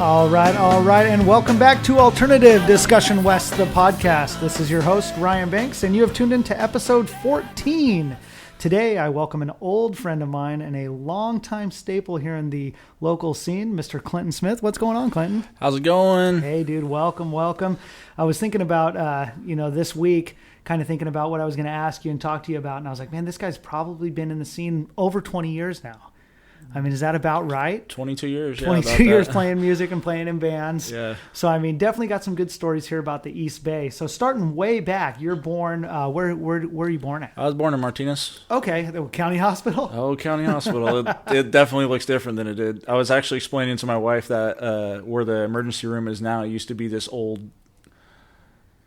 All right, and welcome back to Alternative Discussion West, the podcast. This is your host, Ryan Banks, and you have tuned into episode 14. Today, I welcome an old friend of mine and a longtime staple here in the local scene, Mr. Clinton Smith. What's going on, Clinton? How's it going? Hey, dude, welcome. I was thinking about, this week, kind of thinking about what I was going to ask you and talk to you about, and I was like, man, this guy's probably been in the scene over 20 years now. I mean, is that about right? 22 years, 22 years playing music and playing in bands. Yeah. So, I mean, definitely got some good stories here about the East Bay. So, starting way back, you're born, where are you born at? I was born in Martinez. Okay, the county hospital? Oh, county hospital. It definitely looks different than it did. I was actually explaining to my wife that where the emergency room is now, it used to be this old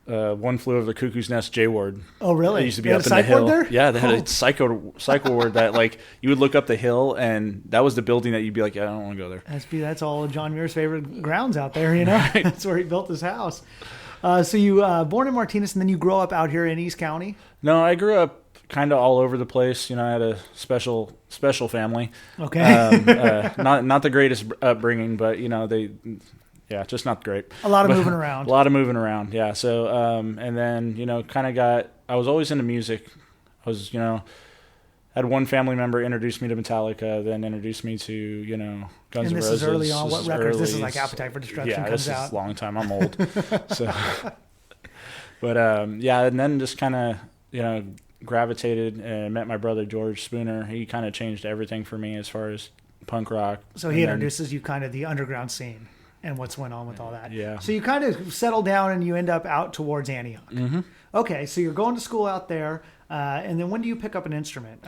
One Flew Over the Cuckoo's Nest J ward. Oh, really? It used to be up in the hill. There? Yeah, they had a psycho ward that, like, you would look up the hill, and that was the building that you'd be like, yeah, I don't want to go there. That's all of John Muir's favorite grounds out there, you know? Right. That's where he built his house. So you born in Martinez, and then you grow up out here in East County? No, I grew up kind of all over the place. You know, I had a special family. Okay. Not the greatest upbringing, but, you know, yeah, just not great. A lot of moving around. A lot of moving around, yeah. So, and then, you know, I was always into music. I was, you know, had one family member introduce me to Metallica, then introduced me to, you know, Guns N' Roses. And this is early on. What records? This is like Appetite for Destruction comes out. Yeah, this is a long time. I'm old. So, but, yeah, and then just kind of, you know, gravitated and met my brother, George Spooner. He kind of changed everything for me as far as punk rock. So he introduces you kind of the underground scene and what's went on with all that. Yeah. So you kind of settle down and you end up out towards Antioch. Mm-hmm. Okay, so you're going to school out there, and then when do you pick up an instrument?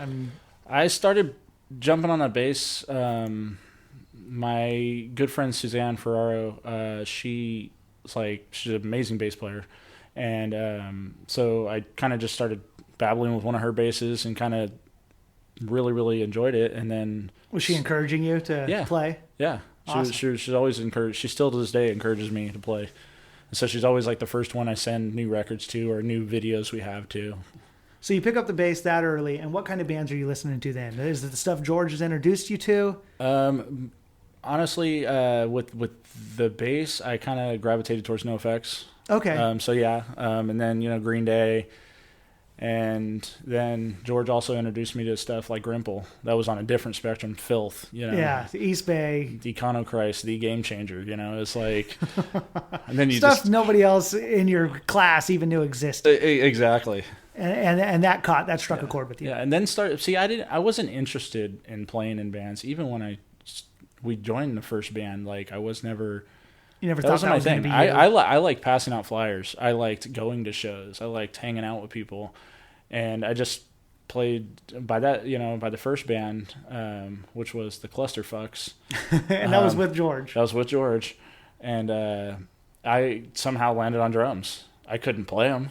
I started jumping on the bass. My good friend Suzanne Ferraro, she's an amazing bass player, and so I kind of just started babbling with one of her basses and kind of really, really enjoyed it. And then was she encouraging you to play? Yeah. Awesome. She's always encouraged. She still to this day encourages me to play. And so she's always like the first one I send new records to or new videos we have to. So you pick up the bass that early, and what kind of bands are you listening to then? Is it the stuff George has introduced you to? Honestly, with the bass, I kind of gravitated towards NoFX. Okay. So yeah, and then, you know, Green Day. And then George also introduced me to stuff like Grimple. That was on a different spectrum. Filth, you know. Yeah, the East Bay. The Iconochrist, the Game Changer, you know. It's like... and then you stuff nobody else in your class even knew existed. Exactly. And that struck a chord with you. Yeah, and then I wasn't interested in playing in bands. Even when we joined the first band, like, I was never... You never thought that was going to be you? I like passing out flyers. I liked going to shows. I liked hanging out with people. And I just played by the first band, which was the Clusterfucks. And that was with George. That was with George. And I somehow landed on drums. I couldn't play them.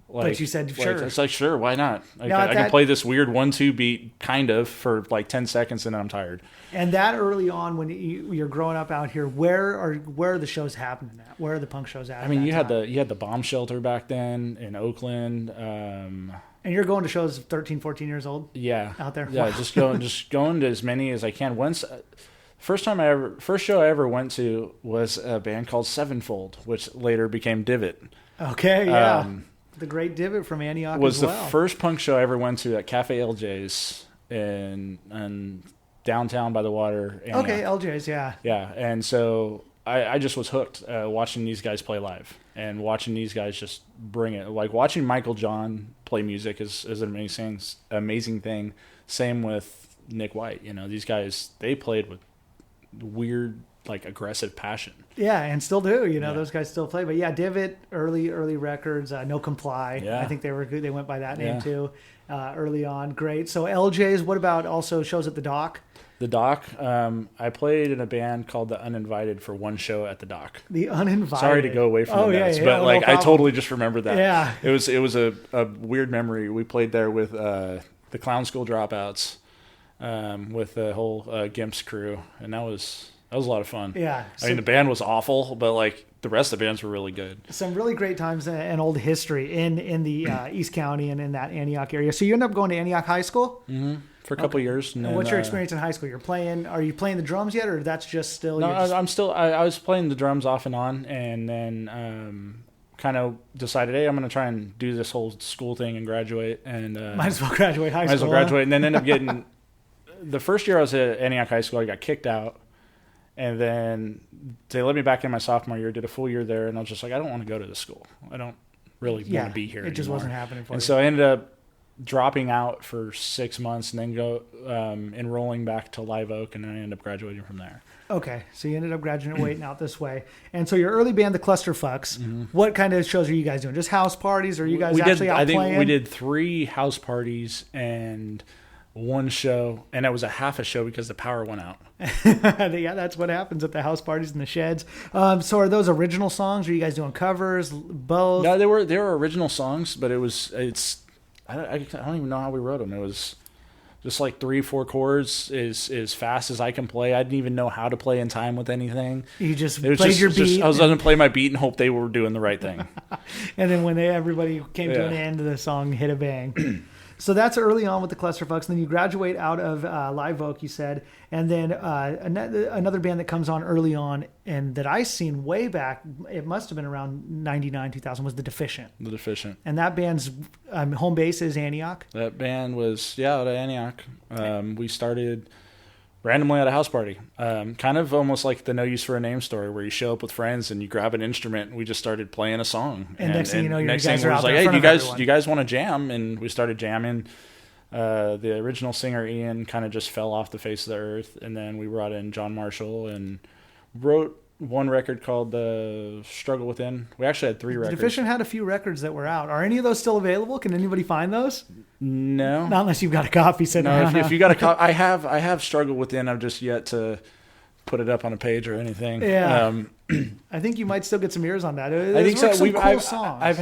But you said, sure. It's like, sure, why not? I can play this weird 1-2 beat kind of for like 10 seconds and then I'm tired. And that early on when you're growing up out here, where are the shows happening at? Where are the punk shows at? I mean, you had the Bomb Shelter back then in Oakland. And you're going to shows 13, 14 years old? Yeah. Out there? Yeah, wow. just going to as many as I can. First show I ever went to was a band called Sevenfold, which later became Divot. Okay, yeah. The great Divot from Antioch was as well. The first punk show I ever went to at Café LJ's in downtown by the water. Antioch. Okay, LJ's, yeah. Yeah, and so I just was hooked watching these guys play live and watching these guys just bring it. Like, watching Michael John play music is an amazing thing. Same with Nick White. You know, these guys, they played with weird, like, aggressive passion. Yeah, and still do. You know, those guys still play. But yeah, Divot, early records, No Comply. Yeah. I think they were good. They went by that name too early on. Great. So LJ's, what about also shows at the Dock? The Dock. I played in a band called The Uninvited for one show at the Dock. The Uninvited. Sorry to go away from the mess, but no I totally just remembered that. Yeah. It was a weird memory. We played there with the Clown School Dropouts, with the whole Gimps crew, and that was a lot of fun. Yeah. I mean, the band was awful, but like the rest of the bands were really good. Some really great times and old history in the East County and in that Antioch area. So you end up going to Antioch High School? Mm-hmm. For a couple of years. And what's your experience in high school? Are you playing the drums yet, or that's just still? No, I'm still. I was playing the drums off and on, and then kind of decided, hey, I'm going to try and do this whole school thing and graduate. And might as well graduate high school. Might as well graduate, and then end up getting. The first year I was at Antioch High School, I got kicked out, and then they let me back in my sophomore year. Did a full year there, and I was just like, I don't want to go to this school. I don't really want to be here. It just wasn't happening for you. And so I ended up dropping out for 6 months and then enrolling back to Live Oak, and then I ended up graduating from there. Okay, so you ended up graduating out this way. And so your early band, the Clusterfucks, what kind of shows are you guys doing? Just house parties, or are you guys out playing? I think we did 3 house parties and 1 show, and it was a half a show because the power went out. Yeah, that's what happens at the house parties and the sheds. So are those original songs? Are you guys doing covers? Both? No, they were original songs, but I don't even know how we wrote them. It was just like 3-4 chords as fast as I can play. I didn't even know how to play in time with anything. You just played your beat. I was going to play my beat and hope they were doing the right thing. And then when everybody came to an end, the song hit a bang. So that's early on with the Clusterfucks. Then you graduate out of Live Oak, you said, and then another band that comes on early on, and that I seen way back, it must have been around 99, 2000, was The Deficient. The Deficient. And that band's home base is Antioch? That band was, out of Antioch. We started randomly at a house party. Kind of almost like the No Use for a Name story, where you show up with friends and you grab an instrument, and we just started playing a song. And next thing you know, you guys are out like, there in front of everyone. Do you guys want to jam? And we started jamming. The original singer, Ian, kind of just fell off the face of the earth. And then we brought in John Marshall and wrote one record called Struggle Within. We actually had 3 records. Deficient had a few records that were out. Are any of those still available? Can anybody find those? No. Not unless you've got a copy sitting around. If you got a copy, I have Struggle Within. I've just yet to put it up on a page or anything. Yeah. I think you might still get some ears on that. I think so. Cool songs.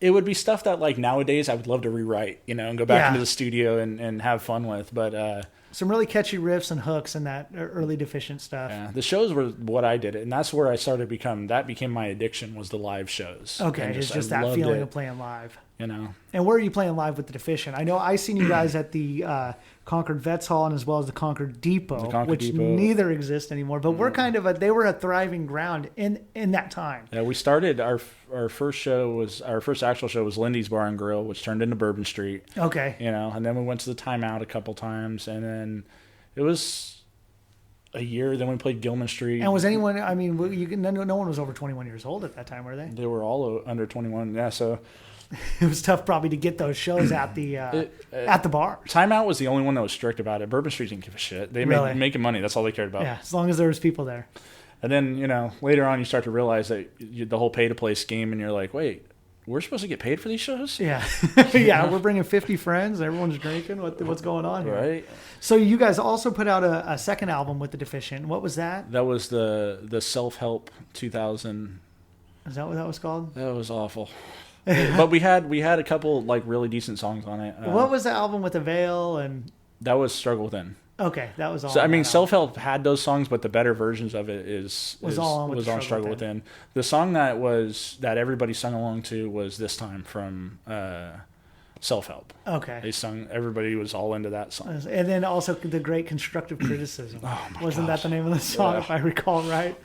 It would be stuff that like nowadays I would love to rewrite, and go back into the studio and have fun with. But some really catchy riffs and hooks and that early Deficient stuff. Yeah, the shows were what I did, and that's where I started that became my addiction, was the live shows. Okay, it's just that feeling of playing live. And where are you playing live with the Deficient? I know I seen you guys at the Concord Vets Hall, and as well as the Concord Depot, which neither exist anymore. But we're kind of they were a thriving ground in that time. Yeah, we started our first actual show was Lindy's Bar and Grill, which turned into Bourbon Street. Okay. And then we went to the Timeout a couple times, and then it was a year. Then we played Gilman Street. And was anyone? I mean, no one was over 21 years old at that time, were they? They were all under 21. Yeah, so. It was tough probably to get those shows at the bar. Timeout was the only one that was strict about it. Bourbon Street didn't give a shit. They made making money. That's all they cared about. Yeah, as long as there was people there. And then, later on you start to realize that the whole pay-to-play scheme, and you're like, wait, we're supposed to get paid for these shows? Yeah. Yeah, we're bringing 50 friends. Everyone's drinking. What's going on here? Right. So you guys also put out a second album with The Deficient. What was that? That was the Self-Help 2000. Is that what that was called? That was awful. But we had a couple like really decent songs on it. What was the album with the Veil and? That was Struggle Within. Okay, that was all. So I mean, Self-Help had those songs, but the better versions of it was on Struggle Within. The song that everybody sung along to was This Time from Self-Help. Okay, Everybody was all into that song. And then also the Great Constructive Criticism. Oh my Wasn't gosh. that the name of the song, if I recall right?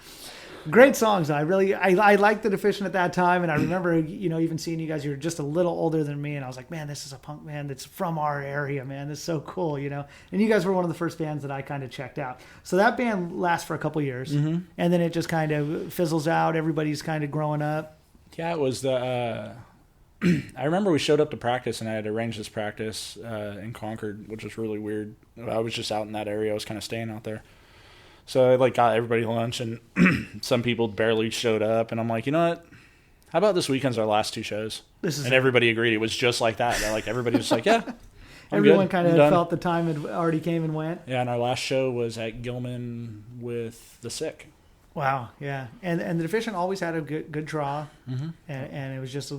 Great songs. I liked The Deficient at that time, and I remember even seeing you guys. You were just a little older than me, and I was like, man, this is a punk band that's from our area, man. This is so cool, And you guys were one of the first bands that I kind of checked out. So that band lasts for a couple years, and then it just kind of fizzles out. Everybody's kind of growing up. Yeah, it was the. I remember we showed up to practice, and I had arranged this practice in Concord, which was really weird. I was just out in that area. I was kind of staying out there. So I got everybody lunch, and some people barely showed up, and I'm like, you know what? How about this weekend's our last 2 shows? Everybody agreed. It was just like that. Everybody was like, yeah. Everyone kind of felt the time had already came and went. Yeah, and our last show was at Gilman with The Sick. Wow, yeah, and The Deficient always had a good draw, and it was just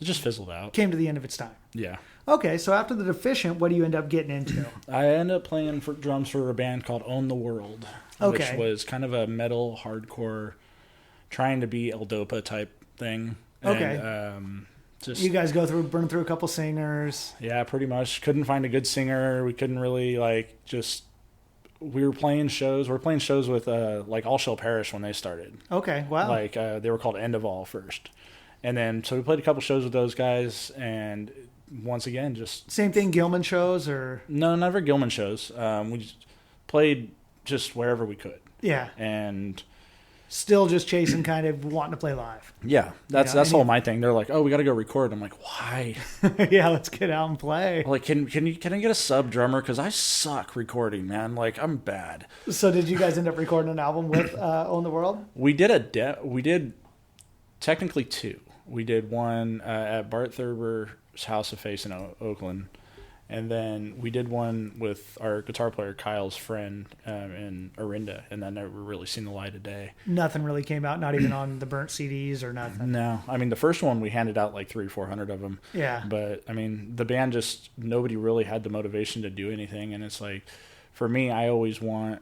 It just fizzled out. Came to the end of its time. Yeah. Okay, so after The Deficient, what do you end up getting into? I ended up playing drums for a band called Own the World, which was kind of a metal, hardcore, trying to be L-Dopa type thing. Okay. And, you guys burn through a couple singers. Yeah, pretty much. Couldn't find a good singer. We couldn't really, we were playing shows. We were playing shows with, All Shall Perish when they started. Okay, wow. They were called End of All first. And then, so we played a couple shows with those guys, and once again, just... Same thing, Gilman shows, or... No, never Gilman shows. We just played just wherever we could. Yeah. And... Still just chasing, kind of wanting to play live. Yeah, that's all my thing. They're like, "Oh, we got to go record." I'm like, "Why?" Yeah, let's get out and play. Like, can I get a sub drummer? Because I suck recording, man. Like, I'm bad. So, did you guys end up recording an album with Own the World? We did we did technically two. We did one at Bart Thurber's House of Face in Oakland. And then we did one with our guitar player Kyle's friend in Orinda, and that never really seen the light of day. Nothing really came out, not even on the burnt CDs or nothing. No, I mean the first one we handed out like 300-400 of them. Yeah. But I mean the band just nobody really had the motivation to do anything, and it's like for me I always want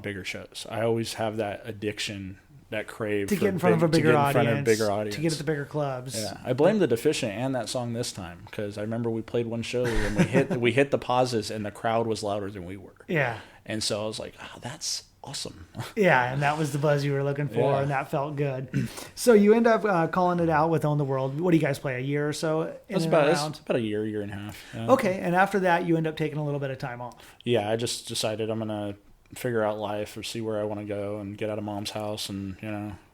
bigger shows. I always have that addiction. That crave to get in front of a bigger audience, to get at the bigger clubs. Yeah, I blame The Deficient and that song this time because I remember we played one show and we hit the pauses and the crowd was louder than we were. Yeah, and so I was like, "Oh, that's awesome." Yeah, and that was the buzz you were looking for, and that felt good. So you end up calling it out with Own the World. What do you guys play? A year or so? It's about a year and a half. Yeah. Okay, and after that, you end up taking a little bit of time off. Yeah, I just decided I'm gonna figure out life or see where I want to go and get out of mom's house and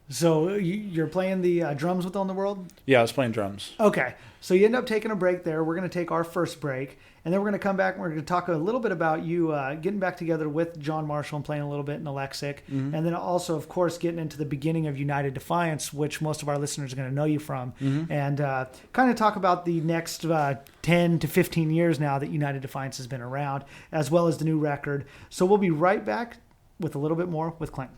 So you're playing the drums with Own the World? Yeah, I was playing drums. Okay, so you end up taking a break there. We're going to take our first break, and then we're going to come back and we're going to talk a little bit about you getting back together with John Marshall and playing a little bit in the Lexic, and then also, of course, getting into the beginning of United Defiance, which most of our listeners are going to know you from, and kind of talk about the next 10 to 15 years now that United Defiance has been around, as well as the new record. So we'll be right back with a little bit more with Clinton.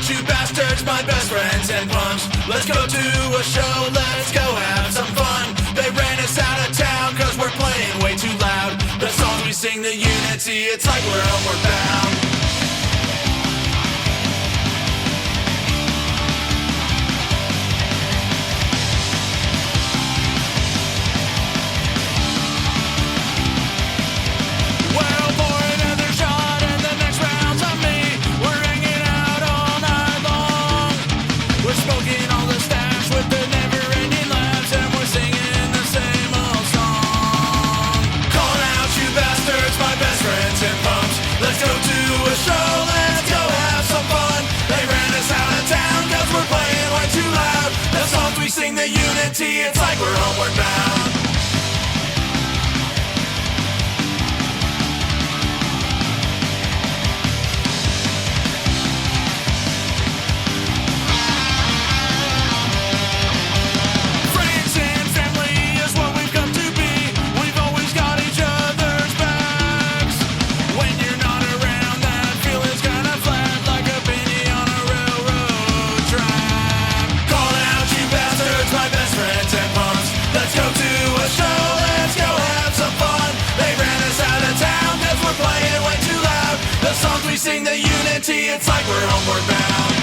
You bastards, my best friends and punks. Let's go to a show, let's go have some fun. They ran us out of town cause we're playing way too loud. The songs we sing, the unity, it's like we're homeward bound. Let's go to a show, let's go have some fun. They ran us out of town cause we're playing way too loud. The songs we sing, the unity, it's like we're homeward bound. Sing the unity, it's like we're homeward bound.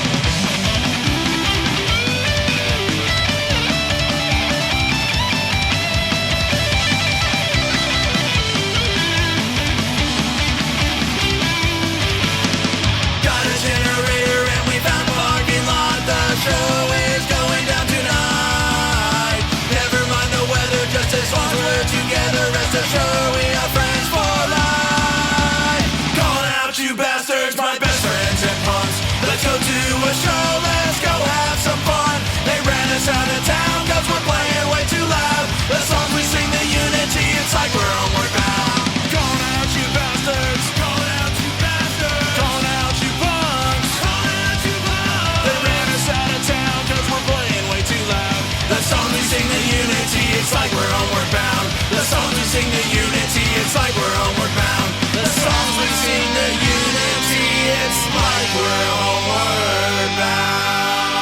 Got a generator and we found a parking lot. The show is going down tonight. Never mind the weather, just as long as we're together. Rest assured we are friends for life. Calling out you bastards, my best friends and punks. Let's go to a show, let's go have some fun. They ran us out of town cause we're playing way too loud. The songs we sing, the unity, it's like we're homeward bound. Calling out you bastards, calling out you bastards, calling out you punks, calling out you punks. They ran us out of town cause we're playing way too loud. The songs we sing, the unity, it's like we're homeward bound. The songs we sing, the unity, it's like we're homeward bound. The songs we sing, the unity, it's like we're homeward bound.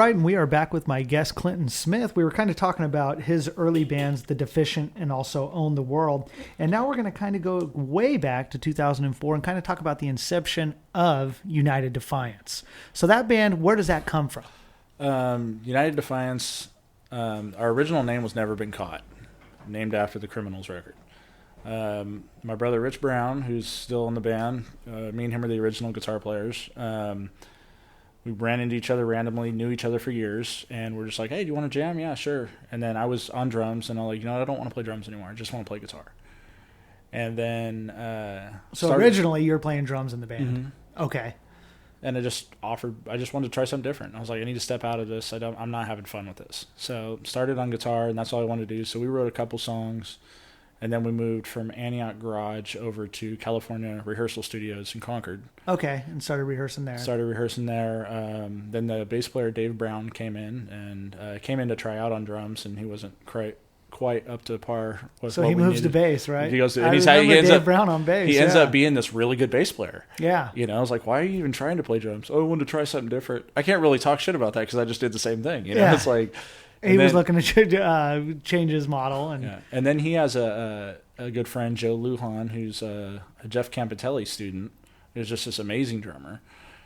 right, and we are back with my guest, Clinton Smith. We were kind of talking about his early bands, The Deficient and also Own the World. And now we're going to kind of go way back to 2004 and kind of talk about the inception of United Defiance. So that band, where does that come from? United Defiance, our original name was Never Been Caught, named after the Criminals record. My brother Rich Brown, who's still in the band, me and him are the original guitar players. We ran into each other randomly, knew each other for years, and we're just like, hey, do you want to jam? Yeah, sure. And then I was on drums, and I'm like, I don't want to play drums anymore. I just want to play guitar. And then... So originally you were playing drums in the band. Mm-hmm. Okay. And I just wanted to try something different. I was like, I need to step out of this. I'm not having fun with this. So started on guitar, and that's all I wanted to do. So we wrote a couple songs. And then we moved from Antioch Garage over to California Rehearsal Studios in Concord. Okay, and started rehearsing there. Then the bass player, Dave Brown, came in to try out on drums, and he wasn't quite up to par with so what he we moves needed. to bass, right? He goes, I remember Dave Brown on bass. He ends up being this really good bass player. Yeah. I was like, why are you even trying to play drums? Oh, I wanted to try something different. I can't really talk shit about that because I just did the same thing. Yeah. It's like... He was looking to change his model. And then he has a good friend, Joe Lujan, who's a Jeff Campitelli student, who's just this amazing drummer.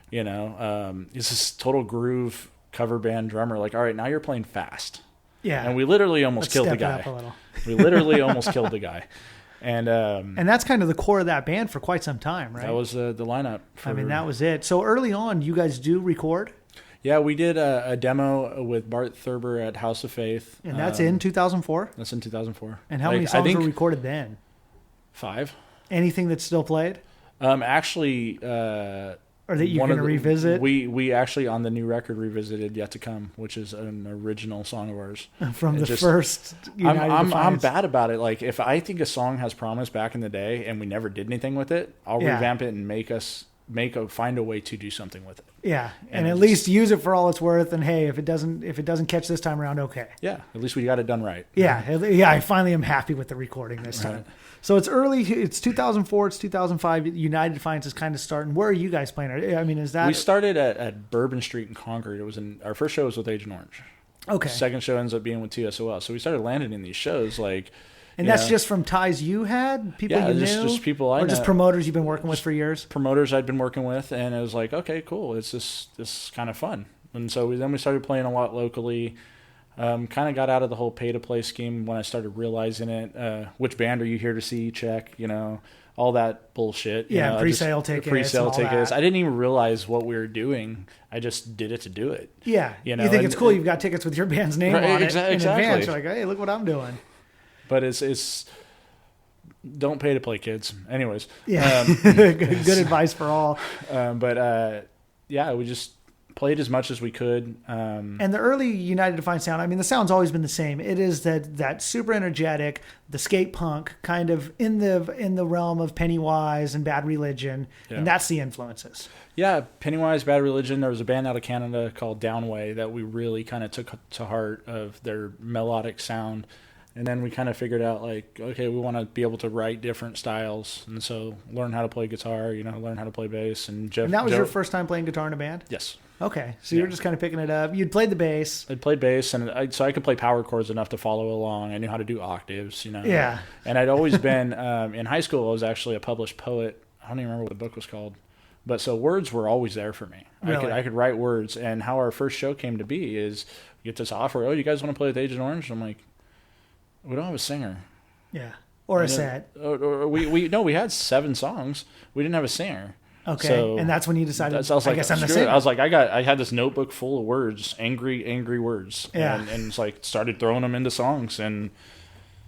He's this total groove cover band drummer. Like, all right, now you're playing fast. Yeah. And we literally almost killed the guy. Up a little. We literally almost killed the guy. And that's kind of the core of that band for quite some time, right? That was the lineup. That was it. So early on, you guys do record? Yeah, we did a demo with Bart Thurber at House of Faith. And that's in 2004? That's in 2004. And how many songs were recorded then? 5. Anything that's still played? Actually... or that you're going to revisit? We actually, on the new record, revisited Yet to Come, which is an original song of ours. From the first United Defiance. I'm bad about it. Like, if I think a song has promise back in the day and we never did anything with it, I'll revamp it and find a way to do something with it. Yeah, and at least use it for all it's worth. And hey, if it doesn't catch this time around, okay. Yeah, at least we got it done right. Yeah. I finally am happy with the recording this time. Right. So it's early. It's 2004. It's 2005. United Defiance is kind of starting. Where are you guys playing? I mean, is that we started at Bourbon Street in Concord? It was our first show was with Agent Orange. Okay. Second show ends up being with TSOL. So we started landing in these shows like. And that's just from ties you had? People you knew? Just people I know. Or just promoters you've been working with for years? Promoters I'd been working with, and it was like, okay, cool. It's this kind of fun. And so we started playing a lot locally. Kind of got out of the whole pay-to-play scheme when I started realizing it. Which band are you here to see? Check, all that bullshit. Yeah, pre-sale tickets. Pre-sale tickets. I didn't even realize what we were doing. I just did it to do it. Yeah. You think it's cool you've got tickets with your band's name on it in advance. You're like, hey, look what I'm doing. But it's don't pay to play, kids. Anyways, yeah, good advice for all. We just played as much as we could. And the early United Defiance sound, I mean, the sound's always been the same. It is that super energetic, the skate punk kind of in the realm of Pennywise and Bad Religion, and that's the influences. Yeah, Pennywise, Bad Religion. There was a band out of Canada called Downway that we really kind of took to heart of their melodic sound. And then we kind of figured out, like, okay, we want to be able to write different styles. And so learn how to play guitar, learn how to play bass. And that was your first time playing guitar in a band? Yes. Okay. So you were just kind of picking it up. You'd played the bass. I'd played bass, and so I could play power chords enough to follow along. I knew how to do octaves, Yeah. And I'd always been, in high school, I was actually a published poet. I don't even remember what the book was called. But so words were always there for me. Really? I could write words. And how our first show came to be is we get this offer, you guys want to play with Agent Orange? I'm like, we don't have a singer. Yeah. Or a set. We had 7 songs. We didn't have a singer. Okay. So and that's when you decided, I guess I'm the singer. singer. I was like, I had this notebook full of words, angry words. Yeah. And it's like, started throwing them into songs.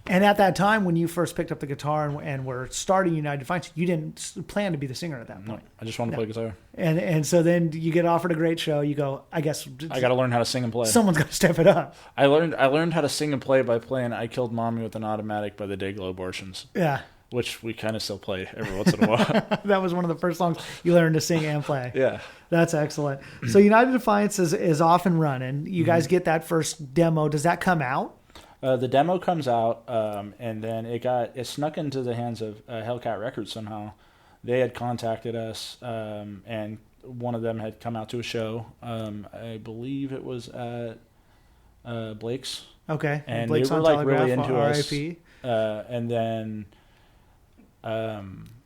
And at that time, when you first picked up the guitar and were starting United Defiance, you didn't plan to be the singer at that point. No, I just wanted to play guitar. And so then you get offered a great show. You go, I guess I got to learn how to sing and play. Someone's got to step it up. I learned how to sing and play by playing "I Killed Mommy with an Automatic" by the Dayglow Abortions. Yeah. Which we kind of still play every once in a while. That was one of the first songs you learned to sing and play. Yeah. That's excellent. So United Defiance is off and running. You guys get that first demo. Does that come out? The demo comes out, and then it snuck into the hands of Heliarc Records somehow. They had contacted us, and one of them had come out to a show. I believe it was at Blake's. Okay. And Blake's they were on like Telegraph, really into us. RIP. And then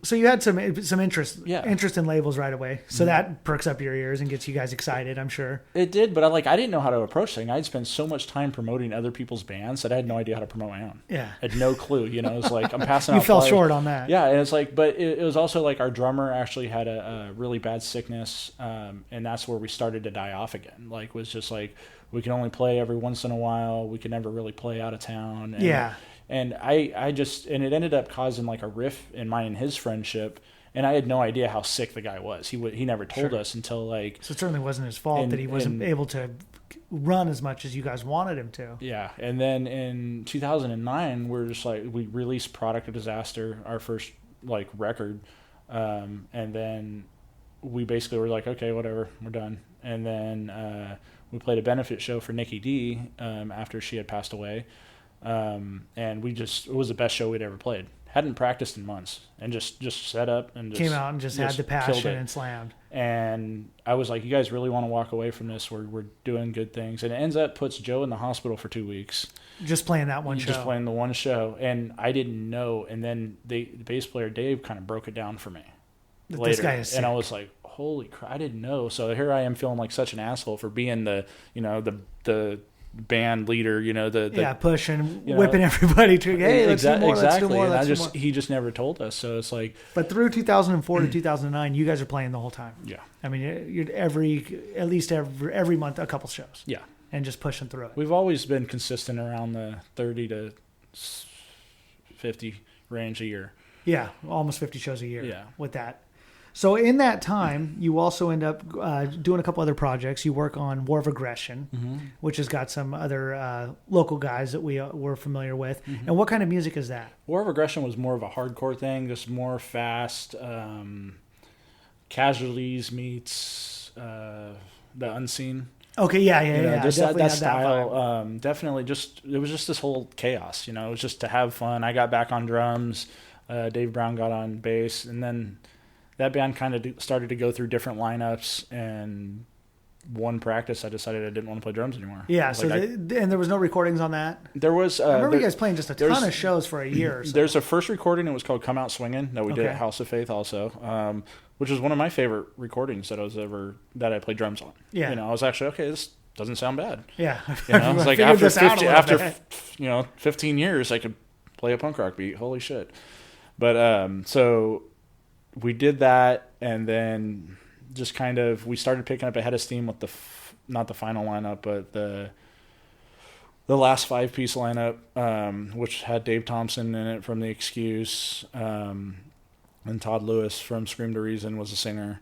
So you had some interest Yeah. in labels right away. So that perks up your ears and gets you guys excited, I'm sure. it did, but I didn't know how to approach things. I'd spent so much time promoting other people's bands that I had no idea how to promote my own. Yeah. I had no clue. You know, it's like I'm passing out. You fell flyers. short on that. Yeah, and it's like, but it was also like our drummer actually had a really bad sickness, and that's where we started to die off again. Like, was just like we can only play every once in a while. We could never really play out of town. And, Yeah. And I just, and it ended up causing like a rift in mine and his friendship. And I had no idea how sick the guy was. He never told us until like. So it certainly wasn't his fault that he wasn't able to run as much as you guys wanted him to. Yeah. And then in 2009, we're just like, we released Product of Disaster, our first like record. And then we basically were like, okay, whatever, we're done. And then we played a benefit show for Nikki D after she had passed away. And it was the best show we'd ever played. Hadn't practiced in months, and just set up and Came out and just had the passion and slammed. And I was like, you guys really want to walk away from this? We're doing good things. And it ends up puts Joe in the hospital for 2 weeks. Just playing that one show. Just playing the one show. And I didn't know. And then the bass player Dave kind of broke it down for me later. This guy is sick. And I was like, holy crap, I didn't know. So here I am feeling like such an asshole for being the band leader, pushing, whipping everybody to, hey, let's do more, let's do more, and let's do more. He just never told us. So it's like, but through 2004 to 2009, you guys are playing the whole time. Yeah. I mean, you're at least every month a couple shows. Yeah. And just pushing through it. We've always been consistent around the 30 to 50 range a year. Yeah, almost 50 shows a year. Yeah. With that. So in that time, you also end up doing a couple other projects. You work on War of Aggression, which has got some other local guys that we're familiar with. And what kind of music is that? War of Aggression was more of a hardcore thing, just more fast. Casualties meets The Unseen. Okay, yeah. Just that style. Definitely, it was just this whole chaos. It was just to have fun. I got back on drums. Dave Brown got on bass, and then that band kind of started to go through different lineups, and one practice I decided I didn't want to play drums anymore. Yeah, and there was no recordings on that? There was. I remember you guys playing just a ton of shows for a year or so. There's a first recording, it was called Come Out Swingin', that we did at House of Faith also, which was one of my favorite recordings that I played drums on. Yeah. I was actually, okay, this doesn't sound bad. Yeah. I was like, after 15 years, I could play a punk rock beat. Holy shit. But so we did that, and then just kind of we started picking up a head of steam with not the final lineup, but the last 5-piece lineup, which had Dave Thompson in it from The Excuse, and Todd Lewis from Scream to Reason was a singer.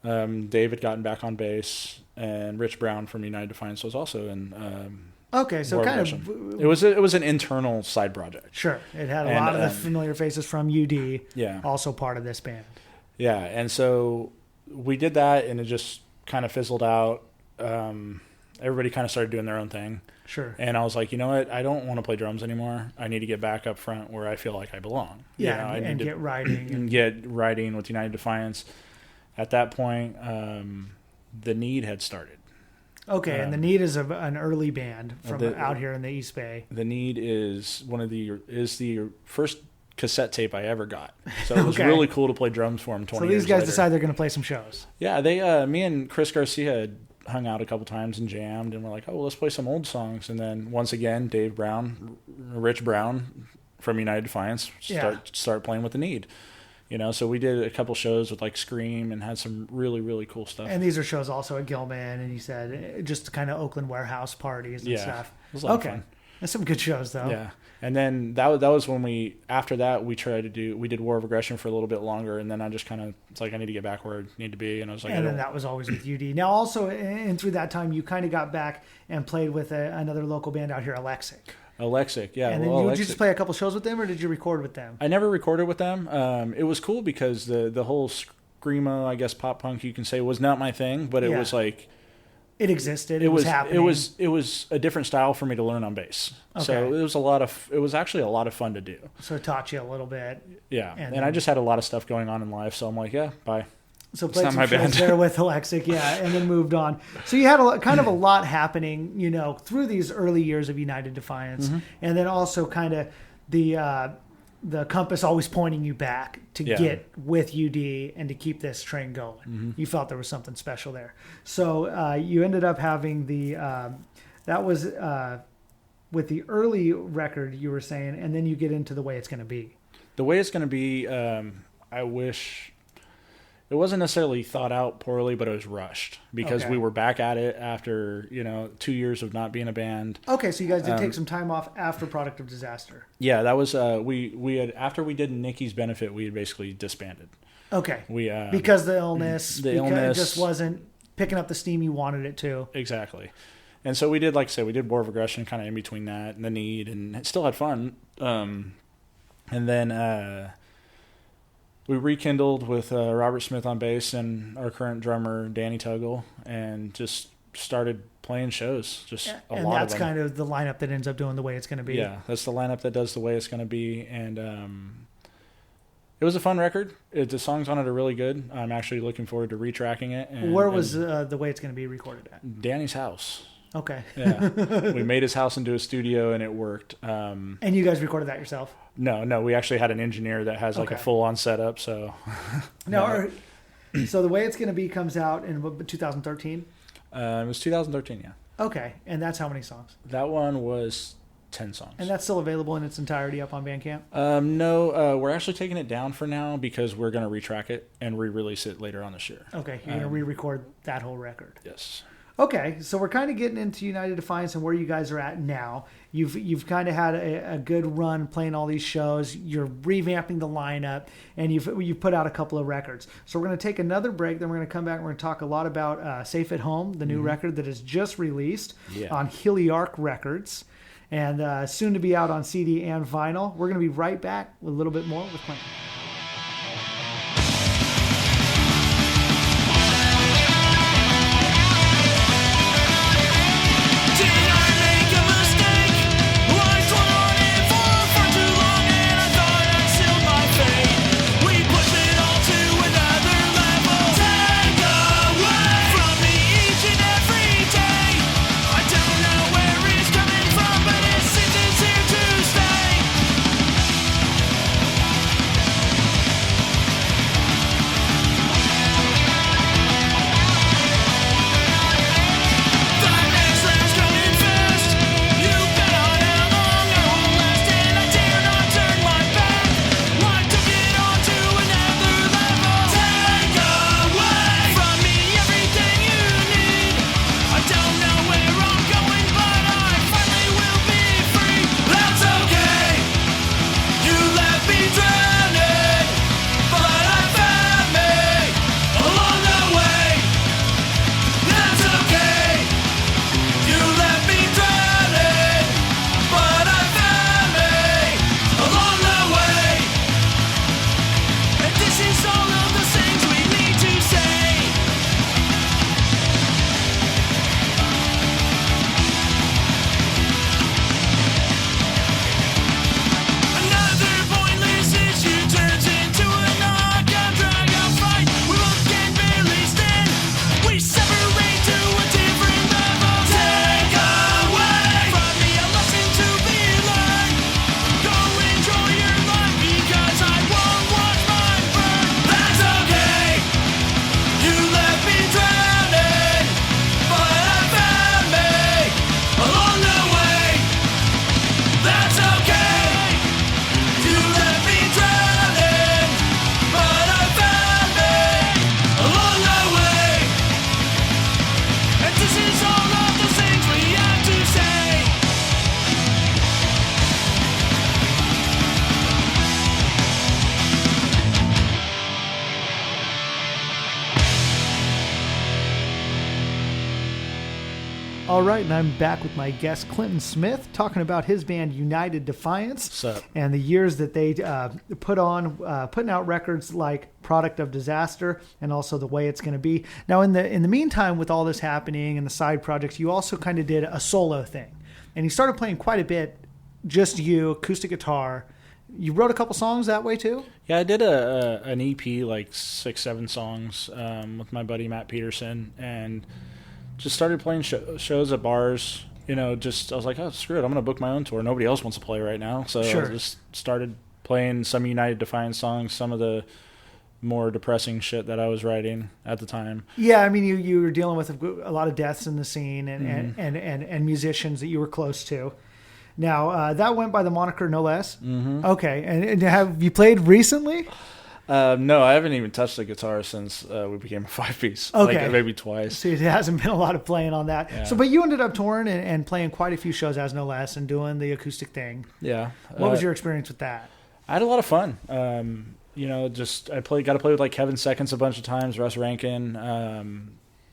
Dave had gotten back on bass, and Rich Brown from United Defiance was also in. Okay, so kind of it was an internal side project. Sure, it had a lot of the familiar faces from UD. Yeah, also part of this band. Yeah, and so we did that, and it just kind of fizzled out. Everybody kind of started doing their own thing. Sure. And I was like, you know what? I don't want to play drums anymore. I need to get back up front where I feel like I belong. Yeah, and get writing. And get writing with United Defiance. At that point, the Need had started. Okay, and the Need is an early band from out here in the East Bay. The Need is the first cassette tape I ever got. So it was really cool to play drums for them 20 years later. So these guys decide they're going to play some shows. Yeah, me and Chris Garcia had hung out a couple times and jammed, and we're like, oh, well, let's play some old songs. And then once again, Dave Brown, Rich Brown from United Defiance start playing with the Need. So we did a couple shows with like Scream and had some really, really cool stuff. And these are shows also at Gilman, and you said just kind of Oakland warehouse parties and stuff. It was a lot of fun. That's some good shows though. Yeah. And then that was when after that we did War of Aggression for a little bit longer, and then I just kind of, it's like I need to get back where I need to be, and I was like, and then that was always with UD. Now also, and through that time, you kind of got back and played with another local band out here, Alexic. Yeah. And then did you just play a couple shows with them, or did you record with them? I never recorded with them. It was cool because the whole screamo, I guess pop punk you can say, was not my thing, but it was like it existed. It was happening. It was a different style for me to learn on bass. Okay. So it was actually a lot of fun to do. So it taught you a little bit. Yeah. And I just had a lot of stuff going on in life, so I'm like, yeah, bye. So It's played not some my shows band. there with Alexic, yeah, and then moved on. So you had kind of a lot happening, you know, through these early years of United Defiance, and then also kind of the compass always pointing you back to get with UD and to keep this train going. You felt there was something special there. So you ended up having that was with the early record you were saying, and then you get into The Way It's Going to Be. The Way It's Going to Be, I wish it wasn't necessarily thought out poorly, but it was rushed because we were back at it after, 2 years of not being a band. Okay, so you guys did take some time off after Product of Disaster. Yeah, that was we had after we did Nikki's Benefit, we had basically disbanded. Okay, We because the illness, illness it just wasn't picking up the steam you wanted it to. Exactly. And so we did, like I said, we did War of Aggression kind of in between that and the Need, and it still had fun. And then we rekindled with Robert Smith on bass and our current drummer, Danny Tuggle, and just started playing shows, just a lot of them. And that's kind of the lineup that ends up doing The Way It's Going to Be. Yeah, that's the lineup that does The Way It's Going to Be. And it was a fun record. The songs on it are really good. I'm actually looking forward to retracking it. Where was The Way It's Going to Be recorded at? Danny's house. Okay. Yeah. We made his house into a studio, and it worked. And you guys recorded that yourself? No. We actually had an engineer that has like a full-on setup. So, So The Way It's Going to Be comes out in 2013? It was 2013, yeah. Okay. And that's how many songs? That one was 10 songs. And that's still available in its entirety up on Bandcamp? No, we're actually taking it down for now because we're going to retrack it and re-release it later on this year. Okay. You're going to re-record that whole record? Yes. Okay, so we're kind of getting into United Defiance and where you guys are at now. You've kind of had a good run playing all these shows. You're revamping the lineup, and you've put out a couple of records. So we're going to take another break. Then we're going to come back and we're going to talk a lot about Safe at Home, the new record that is just released on Heliarc Records, and soon to be out on CD and vinyl. We're going to be right back with a little bit more with Clinton. All right, and I'm back with my guest, Clinton Smith, talking about his band United Defiance. What's up? And the years that they putting out records like Product of Disaster and also The Way It's Going to Be. Now, in the meantime, with all this happening and the side projects, you also kind of did a solo thing. And you started playing quite a bit, just you, acoustic guitar, You wrote a couple songs that way too? Yeah, I did an EP, like 6-7 songs, with my buddy Matt Peterson, and just started playing shows at bars. I was like, oh, screw it, I'm going to book my own tour. Nobody else wants to play right now. So Sure. I just started playing some United Defiance songs, some of the more depressing shit that I was writing at the time. Yeah, I mean, you were dealing with a lot of deaths in the scene and musicians that you were close to. Now, that went by the moniker No Less. Mm-hmm. Okay, and have you played recently? No, I haven't even touched the guitar since we became a 5-piece. Okay. Like maybe twice. See, there hasn't been a lot of playing on that. Yeah. So, but you ended up touring and playing quite a few shows as No Less and doing the acoustic thing. Yeah. What was your experience with that? I had a lot of fun. I got to play with like Kevin Seconds a bunch of times, Russ Rankin.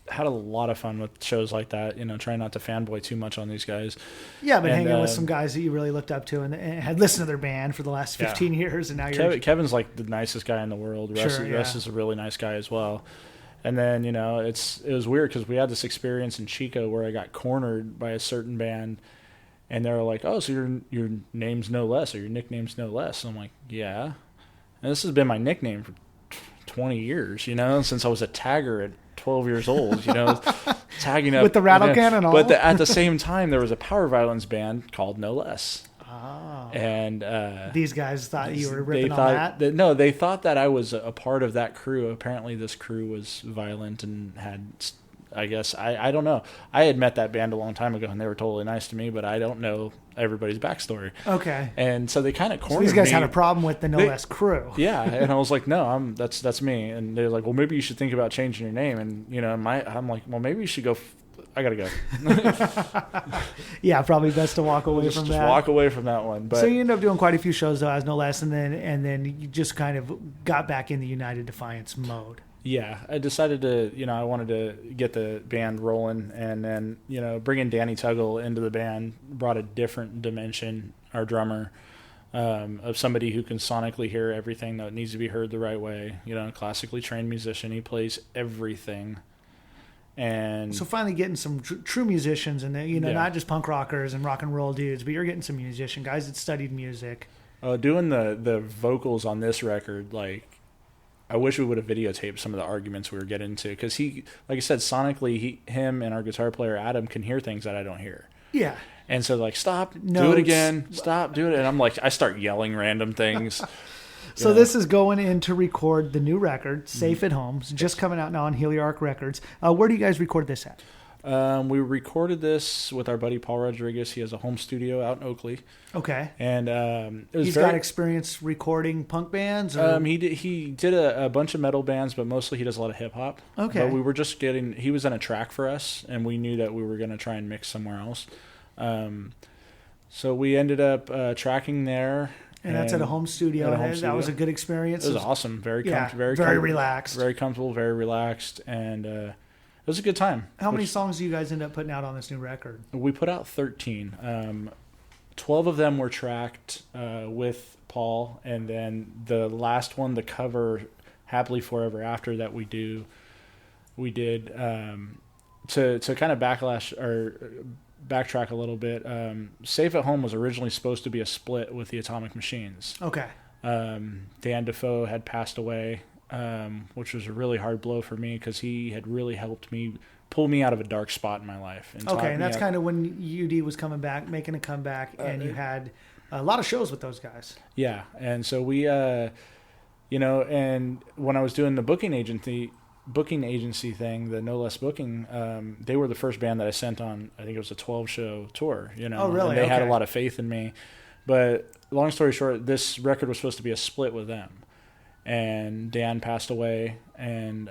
Had a lot of fun with shows like that, trying not to fanboy too much on these guys. Yeah, but hanging with some guys that you really looked up to and had listened to their band for the last 15 years, and now you're... Kevin's like the nicest guy in the world. Russ is a really nice guy as well. And then, it was weird because we had this experience in Chico where I got cornered by a certain band, and they were like, oh, so your name's No Less, or your nickname's No Less. And I'm like, yeah. And this has been my nickname for 20 years, since I was a tagger at 12 years old, tagging up with the rattle can and all. But at the same time, there was a power violence band called No Less. Oh. And these guys thought you were ripping on that? No, they thought that I was a part of that crew. Apparently, this crew was violent and had, I guess, I don't know. I had met that band a long time ago, and they were totally nice to me, but I don't know everybody's backstory. Okay. And so they kind of cornered me. So these guys had a problem with the No Less crew. Yeah, and I was like, no, that's me. And they're like, well, maybe you should think about changing your name. And I'm like, well, maybe you should go. I gotta go. Yeah, probably best to walk away from that. Just walk away from that one. But so you ended up doing quite a few shows though, as No Less, and then you just kind of got back in the United Defiance mode. Yeah, I decided to, I wanted to get the band rolling, and then, bringing Danny Tuggle into the band brought a different dimension, our drummer, of somebody who can sonically hear everything that needs to be heard the right way. A classically trained musician. He plays everything. And so finally getting some true musicians, and not just punk rockers and rock and roll dudes, but you're getting some musician guys that studied music. Doing the vocals on this record, like, I wish we would have videotaped some of the arguments we were getting into, because he, like I said, sonically, him and our guitar player Adam can hear things that I don't hear. Yeah. And so like, stop, Notes. do it again, stop, do it. And I'm like, I start yelling random things. So this is going in to record the new record, Safe at Home. It's just coming out now on Heliarc Records. Where do you guys record this at? We recorded this with our buddy Paul Rodriguez. He has a home studio out in Oakley. Okay. And it was He's got experience recording punk bands? Or? He did a bunch of metal bands, but mostly he does a lot of hip-hop. Okay. But we were just he was on a track for us, and we knew that we were going to try and mix somewhere else. So we ended up tracking there. And that's at a home studio. That was a good experience. It was awesome. Very relaxed. Very comfortable, very relaxed, and it was a good time. How many songs do you guys end up putting out on this new record? We put out 13. 12 of them were tracked with Paul, and then the last one, the cover, Happily Forever After, that we did to kind of backtrack a little bit. Safe at Home was originally supposed to be a split with the Atomic Machines. Okay. Dan Defoe had passed away, which was a really hard blow for me because he had really helped me pull me out of a dark spot in my life. And that's kind of when UD was making a comeback, and you had a lot of shows with those guys. Yeah, and so we, and when I was doing the booking agency thing, the No Less booking, they were the first band that I sent on, I think it was a 12-show tour, Oh, really? And they had a lot of faith in me. But long story short, this record was supposed to be a split with them. And Dan passed away, and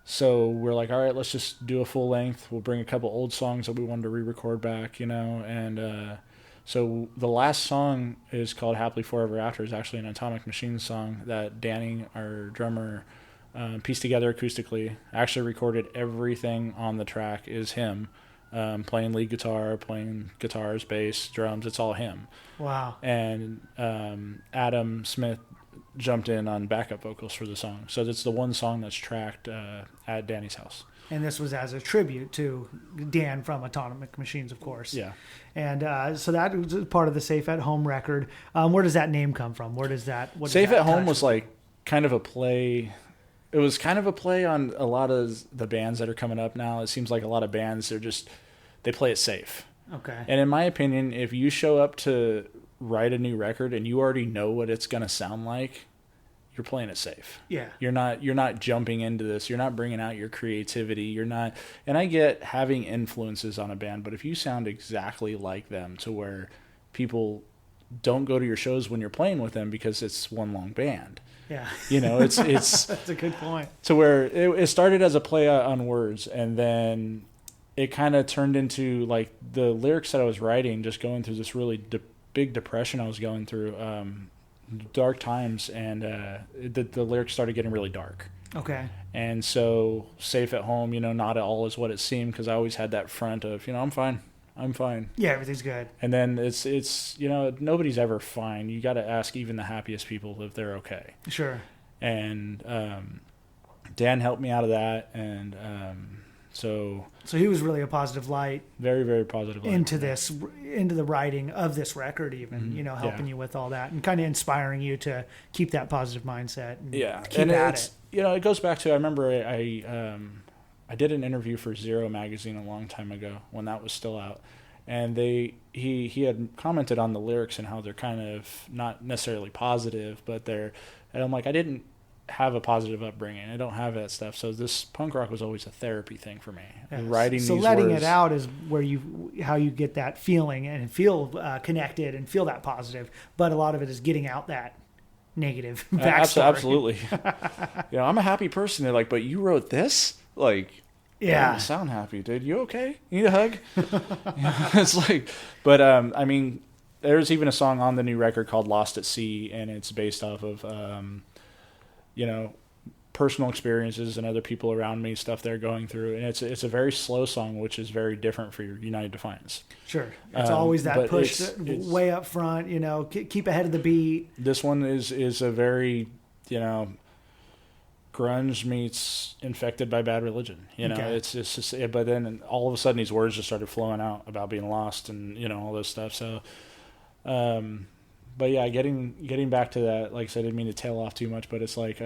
so we're like, all right, let's just do a full length. We'll bring a couple old songs that we wanted to re-record back, and so the last song is called Happily Forever After. It's actually an Atomic Machines song that Danny, our drummer, pieced together acoustically. Actually recorded everything on the track is him, playing lead guitar, playing guitars, bass, drums. It's all him. Wow. And Adam Smith jumped in on backup vocals for the song. So it's the one song that's tracked at Danny's house. And this was as a tribute to Dan from Atomic Machines, of course. Yeah. And so that was part of the Safe at Home record. Where does that name come from? Where does that... Safe at Home was like kind of a play... It was kind of a play on a lot of the bands that are coming up now. It seems like a lot of bands, they play it safe. Okay. And in my opinion, if you show up to write a new record and you already know what it's going to sound like, you're playing it safe. Yeah. You're not jumping into this. You're not bringing out your creativity. You're not, and I get having influences on a band, but if you sound exactly like them to where people don't go to your shows when you're playing with them because it's one long band. Yeah. It's That's a good point. To where it started as a play on words, and then it kind of turned into like the lyrics that I was writing, just going through this really big depression I was going through, dark times, and the lyrics started getting really dark. Okay. And so Safe at Home, not all is what it seemed, because I always had that front of, I'm fine. Yeah, everything's good. And then it's nobody's ever fine. You got to ask even the happiest people if they're okay. Sure. And Dan helped me out of that, and so he was really a positive light, very, very positive light into the writing of this record, even helping you with all that and kind of inspiring you to keep that positive mindset. And keep at it. It goes back to, I remember I did an interview for Zero magazine a long time ago when that was still out, and he had commented on the lyrics and how they're kind of not necessarily positive, but and I'm like, I didn't have a positive upbringing. I don't have that stuff. So this punk rock was always a therapy thing for me. Yes. Writing so these letting words, it out is how you get that feeling and feel connected and feel that positive. But a lot of it is getting out that negative backstory. Absolutely. I'm a happy person. They're like, but you wrote this? Like, yeah, you sound happy, dude. You okay? You need a hug? It's like, but I mean, there's even a song on the new record called Lost at Sea, and it's based off of, personal experiences and other people around me, stuff they're going through. And it's a very slow song, which is very different for your United Defiance. Sure. It's always that push it's way up front, keep ahead of the beat. This one is a very, grunge meets Infected by Bad Religion. Okay. It's just, but then all of a sudden these words just started flowing out about being lost and, all this stuff. So, but yeah, getting back to that, like I said, I didn't mean to tail off too much, but it's like,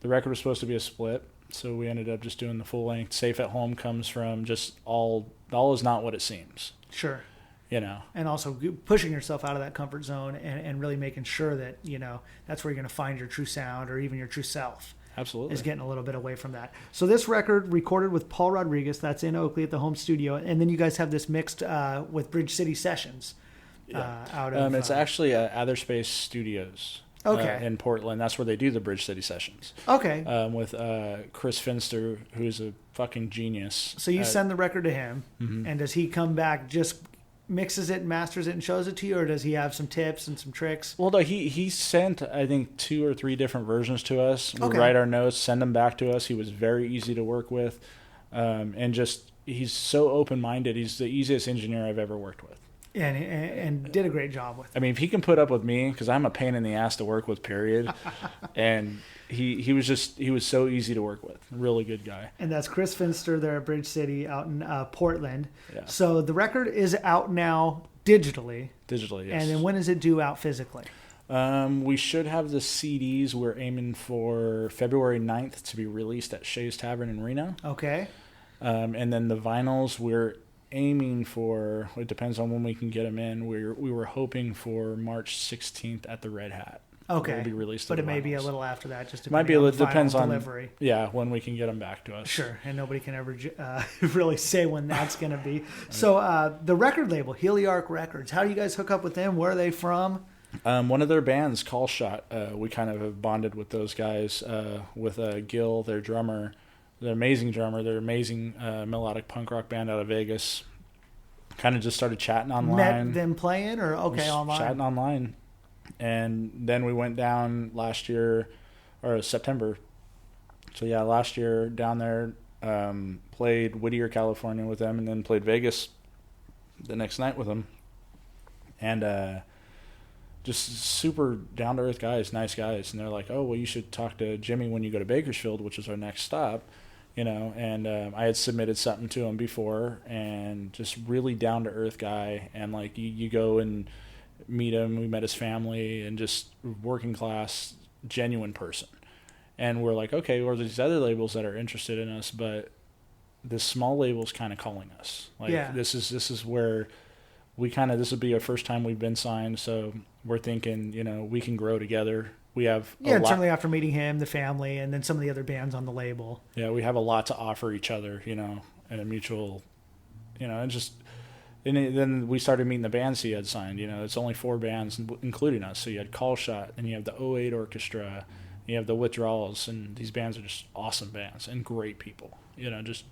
the record was supposed to be a split. So we ended up just doing the full length. Safe at Home comes from just all is not what it seems. Sure. And also pushing yourself out of that comfort zone and really making sure that, that's where you're going to find your true sound or even your true self. Absolutely. Is getting a little bit away from that. So this record recorded with Paul Rodriguez, that's in Oakley at the home studio. And then you guys have this mixed with Bridge City Sessions. Out of it's actually Atherspace Studios. Okay. In Portland. That's where they do the Bridge City sessions. Okay. With Chris Finster, who's a fucking genius. So you send the record to him, mm-hmm. and does he come back, just mixes it, masters it, and shows it to you, or does he have some tips and some tricks? Well, no, he sent, I think, 2 or 3 different versions to us. We Okay. write our notes, send them back to us. He was very easy to work with, and just he's so open-minded. He's the easiest engineer I've ever worked with. And did a great job with it. I mean, if he can put up with me, because I'm a pain in the ass to work with, period. And he was so easy to work with. Really good guy. And that's Chris Finster there at Bridge City out in Portland. Yeah. So the record is out now digitally. Digitally, yes. And then when is it due out physically? We should have the CDs. We're aiming for February 9th to be released at Shay's Tavern in Reno. Okay. And then the vinyls, we're aiming for, it depends on when we can get them in. We were hoping for March 16th at the Red Hat. Okay. Will be released. But it may be a little after that, just might be a little, depends on delivery. Yeah, when we can get them back to us. Sure, and nobody can ever really say when that's going to be. So the record label, Heliarc Records, how do you guys hook up with them? Where are they from? One of their bands, Call Shot, we kind of have bonded with those guys, with Gil, their drummer. They're an amazing drummer. They're an amazing melodic punk rock band out of Vegas. Kind of just started chatting online. Met them playing or online? Chatting online. And then we went down last year, or September. So yeah, last year down there, played Whittier, California with them, and then played Vegas the next night with them. And just super down to earth guys, nice guys, and they're like, oh well, you should talk to Jimmy when you go to Bakersfield, which is our next stop. And I had submitted something to him before, and just really down to earth guy, and like you go and meet him. We met his family, and just working class, genuine person. And we're like, okay, well, there's these other labels that are interested in us, but this small label's kind of calling us. Like this is where this will be our first time we've been signed, so we're thinking, we can grow together. We have certainly after meeting him, the family, and then some of the other bands on the label. Yeah, we have a lot to offer each other, and a mutual, and just. And then we started meeting the bands he had signed. It's only 4 bands, including us. So you had Call Shot, and you have the 08 Orchestra, you have the Withdrawals, and these bands are just awesome bands and great people. Just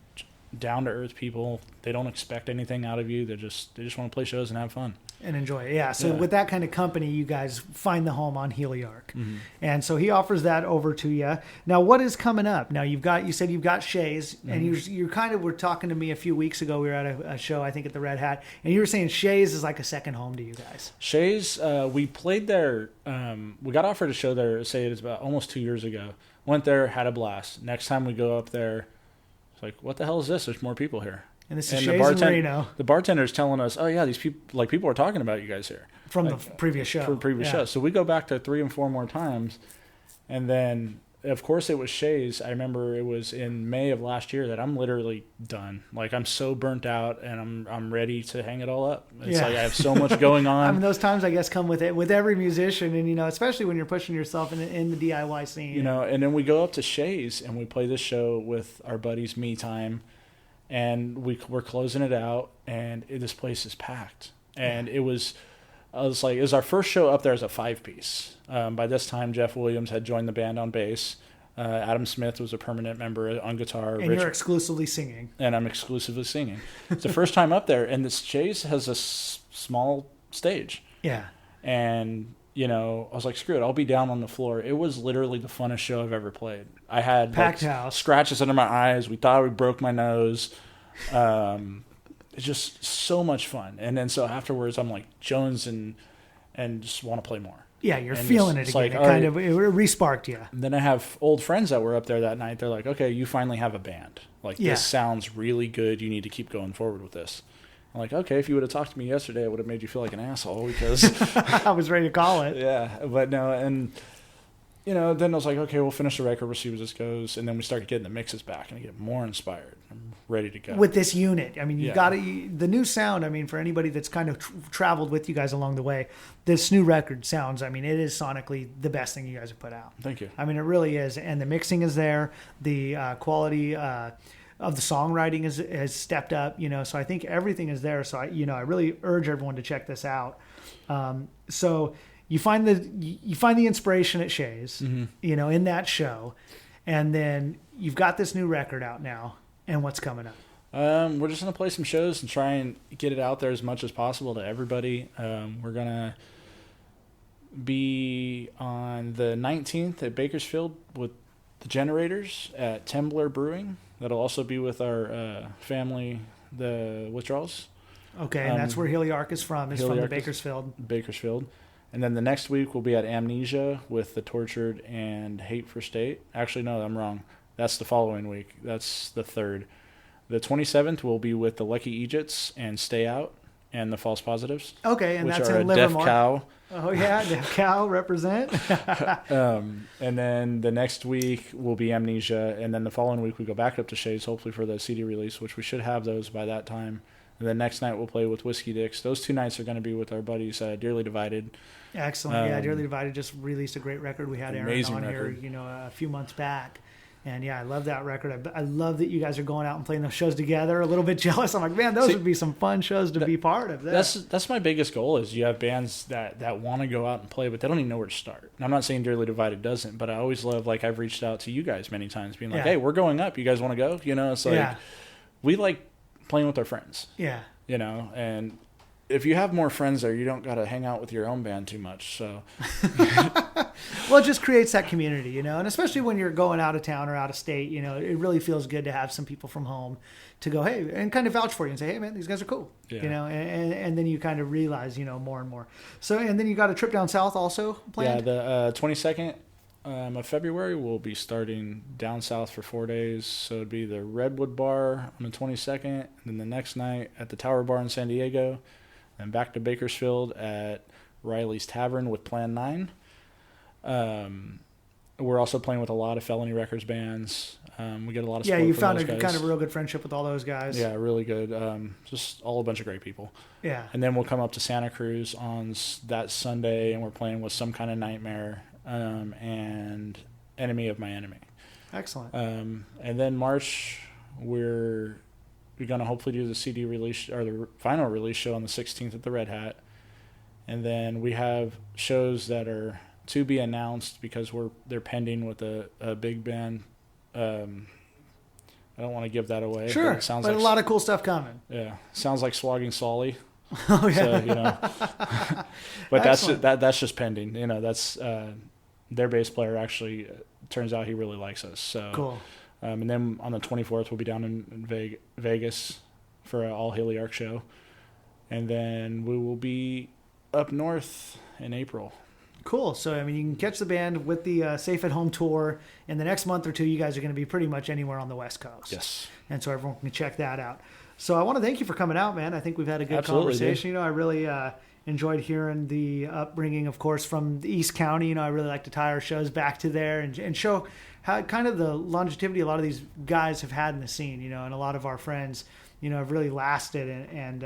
down to earth people. They don't expect anything out of you. They just want to play shows and have fun and enjoy it. Yeah. So with that kind of company, you guys find the home on Heliarc, and so he offers that over to you. Now, what is coming up? Now you said you've got Shays, and you kind of were talking to me a few weeks ago. We were at a show, I think at the Red Hat, and you were saying Shays is like a second home to you guys. Shays, we played there. We got offered a show there. Say it was about almost 2 years ago. Went there, had a blast. Next time we go up there, it's like, what the hell is this? There's more people here. And this is Shays and Reno. The bartender's telling us, oh yeah, these people, people are talking about you guys here. From the previous show. From the previous show. So we go back to 3 and 4 more times. And then, of course, it was Shays. I remember it was in May of last year that I'm literally done. Like, I'm so burnt out, and I'm ready to hang it all up. It's like I have so much going on. I mean, those times, I guess, come with it, with every musician, and, especially when you're pushing yourself in the DIY scene. And then we go up to Shays, and we play this show with our buddies, Me Time, and we're closing it out, and this place is packed. And it was our first show up there as a 5-piece. By this time, Jeff Williams had joined the band on bass. Adam Smith was a permanent member on guitar. And you're exclusively singing. And I'm exclusively singing. It's the first time up there, and this Shays has a small stage. Yeah. And, I was like, screw it, I'll be down on the floor. It was literally the funnest show I've ever played. I had packed house, scratches under my eyes. We thought we broke my nose. It's just so much fun. And then so afterwards, I'm like Jones and just want to play more. Yeah, you're feeling it again. It re-sparked you. And then I have old friends that were up there that night. They're like, okay, you finally have a band. This sounds really good. You need to keep going forward with this. I'm like, okay, if you would have talked to me yesterday, it would have made you feel like an asshole because I was ready to call it. Yeah, but no, and then I was like, okay, we'll finish the record, we'll see where this goes, and then we started getting the mixes back, and I get more inspired. I'm ready to go with this unit. I mean, you got the new sound. I mean, for anybody that's kind of traveled with you guys along the way, this new record sounds. I mean, it is sonically the best thing you guys have put out. Thank you. I mean, it really is, and the mixing is there. The quality of the songwriting has stepped up. So I think everything is there. So I really urge everyone to check this out. So you find the inspiration at Shays, in that show, and then you've got this new record out now. And what's coming up? We're just gonna play some shows and try and get it out there as much as possible to everybody. We're gonna be on the 19th at Bakersfield with the Generators at Tembler Brewing. That'll also be with our family, the Withdrawals. Okay, and that's where Heliarc is from. It's from the Bakersfield. And then the next week we'll be at Amnesia with the Tortured and Hate for State. Actually, no, I'm wrong. That's the following week. That's the 3rd. The 27th will be with the Lucky Egypts and Stay Out and the False Positives. Okay, and which that's are in a Livermore. Deaf Cow. Oh yeah, Deaf Cow represent. And then the next week will be Amnesia, and then the following week we go back up to Shays, hopefully for the CD release, which we should have those by that time. And then next night we'll play with Whiskey Dicks. Those 2 nights are going to be with our buddies, Dearly Divided. Excellent. Dearly Divided just released a great record. We had Aaron on record here, a few months back. And I love that record. I love that you guys are going out and playing those shows together. A little bit jealous. I'm like, man, those would be some fun shows to be part of. That's my biggest goal is you have bands that want to go out and play, but they don't even know where to start. And I'm not saying Dearly Divided doesn't, but I always love, I've reached out to you guys many times being like, hey, we're going up. You guys want to go? It's like we like playing with our friends. Yeah. And if you have more friends there, you don't got to hang out with your own band too much. So, well, it just creates that community, you know, and especially when you're going out of town or out of state, you know, it really feels good to have some people from home to go, hey, and kind of vouch for you and say, hey, man, these guys are cool, you know, and then you kind of realize, you know, more and more. So, and then you got a trip down south also planned? Yeah, the 22nd of February, we'll be starting down south for 4 days. So it'd be the Redwood Bar on the 22nd, and then the next night at the Tower Bar in San Diego, and back to Bakersfield at Riley's Tavern with Plan 9. We're also playing with a lot of Felony Records bands. We get a lot of support you from found those a guys. kind of a real good friendship with all those guys. Yeah, really good. Just all a bunch of great people. Yeah. And then we'll come up to Santa Cruz on that Sunday, and we're playing with Some Kind of Nightmare and Enemy of My Enemy. Excellent. And then March, we're going to hopefully do the CD release or the final release show on the 16th at the Red Hat. And then we have shows that are to be announced because they're pending with a big band. I don't want to give that away. Sure, but it sounds but like a lot of cool stuff coming. Yeah, sounds like Slogging Solly. Oh yeah. So, you know, but that's just pending. You know, that's their bass player actually turns out he really likes us. So cool. And then on the 24th we'll be down in Vegas for an all Heliarc show, and then we will be up north in April. Cool. So, I mean, you can catch the band with the Safe at Home tour. In the next month or two, you guys are going to be pretty much anywhere on the West Coast. Yes. And so everyone can check that out. So I want to thank you for coming out, man. I think we've had a good Absolutely, conversation. dude. You know, I really enjoyed hearing the upbringing, of course, from the East County. You know, I really like to tie our shows back to there and show how kind of the longevity a lot of these guys have had in the scene, you know, and a lot of our friends, you know, have really lasted and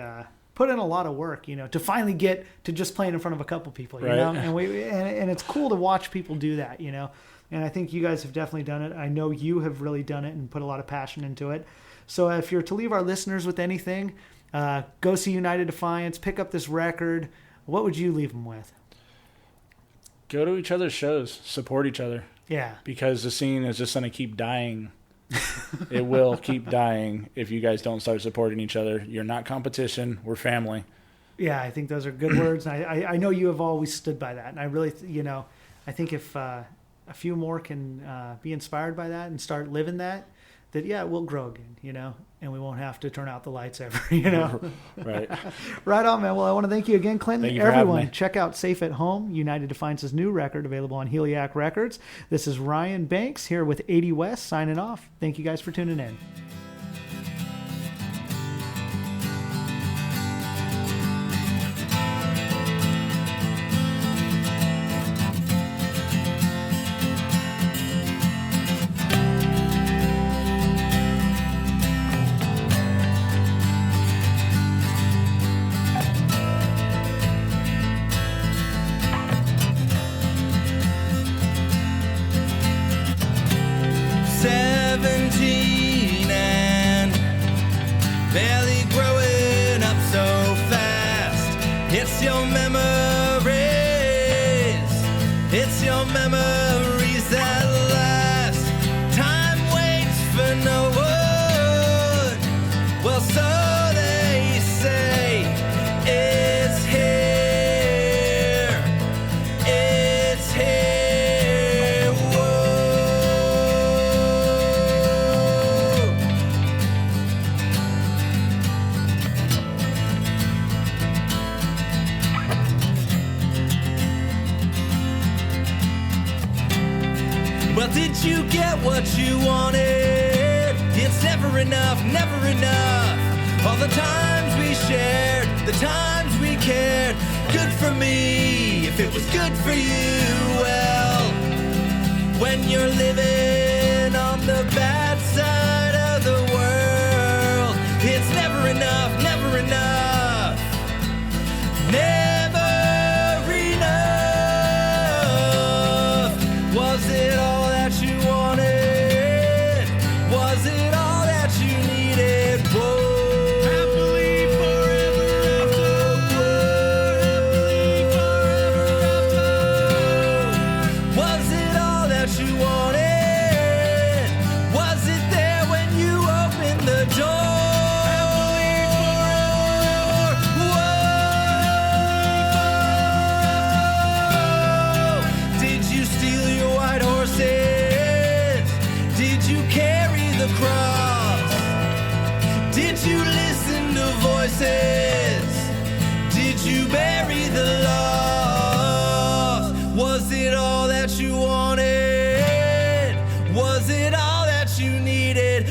put in a lot of work, you know, to finally get to just playing in front of a couple people, you know, and it's cool to watch people do that, you know, and I think you guys have definitely done it. I know you have really done it and put a lot of passion into it. So if you're to leave our listeners with anything, go see United Defiance, pick up this record. What would you leave them with? Go to each other's shows, support each other. Yeah. Because the scene is just going to keep dying. It will keep dying if you guys don't start supporting each other. You're not competition. We're family. Yeah, I think those are good words. And I know you have always stood by that. And I really, you know, I think if a few more can be inspired by that and start living that, yeah, we'll grow again, you know, and we won't have to turn out the lights ever, you know. Right. Right on, man. Well, I want to thank you again, Clinton. Thank you for having Everyone, me. check out Safe at Home, United Defiance's new record, available on Heliarc Records. This is Ryan Banks here with 80 West signing off. Thank you guys for tuning in. It's your memories that last. Time waits for no one. Well, so they say. It's here. It's here. Whoa. Well, did you get what you wanted? It's never enough, never enough. All the times we shared, the times we cared. Good for me, if it was good for you. Well, when you're living on the bad side of the world, it's never enough, never enough. Never enough. Was it all that you wanted? Was it all that you needed? Whoa. Happily forever after. Happily forever after. Was it all that you wanted? pieces? Did you bury the lost? Was it all that you wanted? Was it all that you needed?